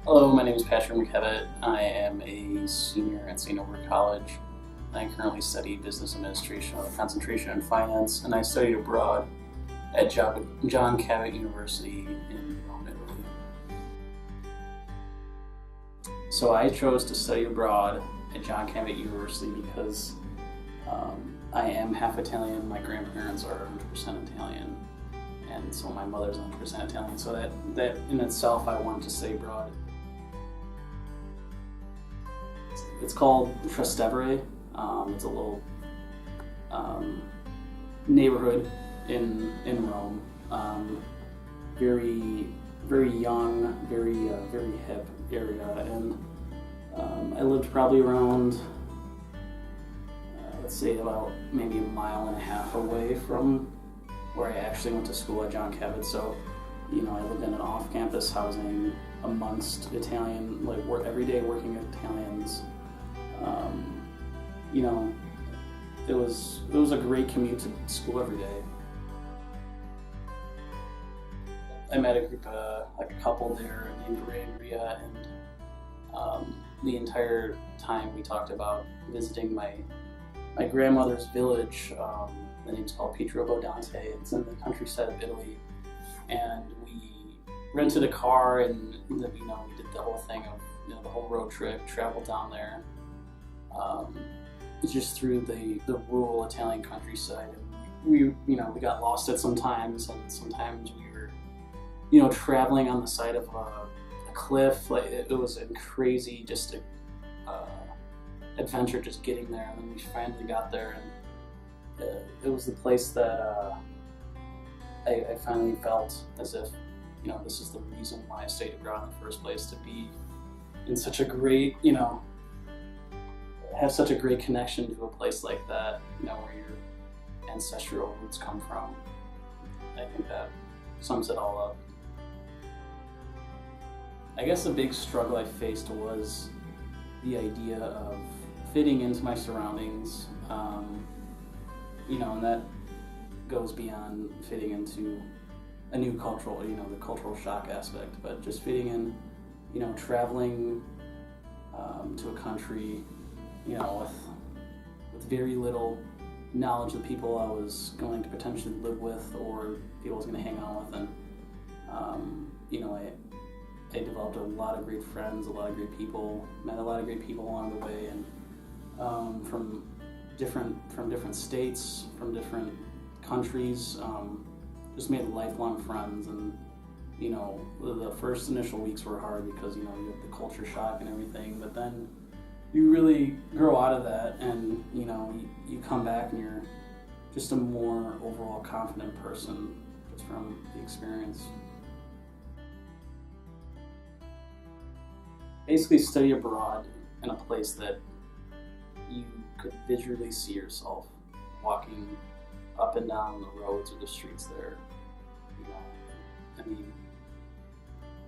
Hello, my name is Patrick McKevitt. I am a senior at St. Albert College. I currently study business administration with a concentration in finance, and I studied abroad at John Cabot University in Rome, Italy. So I chose to study abroad at John Cabot University because I am half Italian. My grandparents are 100% Italian, and so my mother's 100% Italian. So that in itself, I wanted to study abroad. It's called Trastevere. It's a little neighborhood in Rome. Very young, very hip area, and I lived probably around, let's say about maybe a mile and a half away from where I actually went to school at John Cabot. So, I lived in an off-campus housing amongst Italian, everyday working Italians. It was a great commute to school every day. I met a couple there named Andrea, and the entire time we talked about visiting my grandmother's village. The name's called Pietro Bodante. It's in the countryside of Italy, and we rented a car, and we did the whole thing of the whole road trip, traveled down there. Just through the rural Italian countryside, and we got lost at sometimes, and sometimes we were traveling on the side of a cliff. It was a crazy adventure just getting there, and then we finally got there, and it was the place that I finally felt as if this is the reason why I stayed abroad in the first place, to be in such a great have such a great connection to a place like that, where your ancestral roots come from. I think that sums it all up. I guess the big struggle I faced was the idea of fitting into my surroundings, and that goes beyond fitting into a new cultural, the cultural shock aspect, but just fitting in, traveling to a country, with very little knowledge of the people I was going to potentially live with or people I was going to hang out with, and I developed a lot of great friends, a lot of great people, met a lot of great people along the way, and from different states, from different countries, just made lifelong friends. And the first initial weeks were hard because you have the culture shock and everything, but then you really grow out of that, and you come back and you're just a more overall confident person just from the experience. Basically, study abroad in a place that you could visually see yourself walking up and down the roads or the streets there.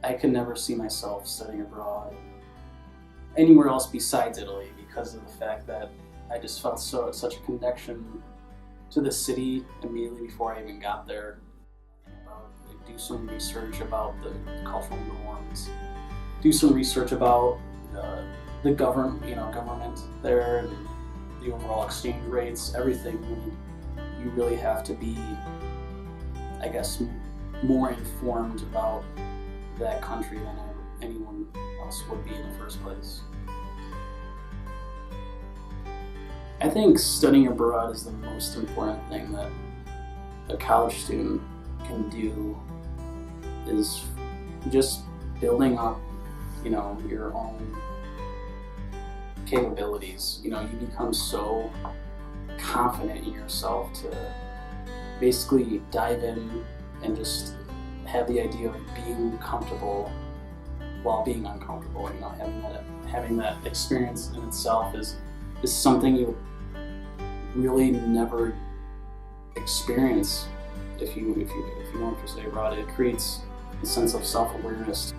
I could never see myself studying abroad anywhere else besides Italy, because of the fact that I just felt such a connection to the city immediately before I even got there. Do some research about the cultural norms, do some research about the government there, and the overall exchange rates, everything. You really have to be, I guess, more informed about that country than anyone else would be in the first place. I think studying abroad is the most important thing that a college student can do, is just building up, your own capabilities. You become so confident in yourself to basically dive in and just have the idea of being comfortable while being uncomfortable. Having that experience in itself is something you really never experience if you want to stay abroad. It creates a sense of self-awareness.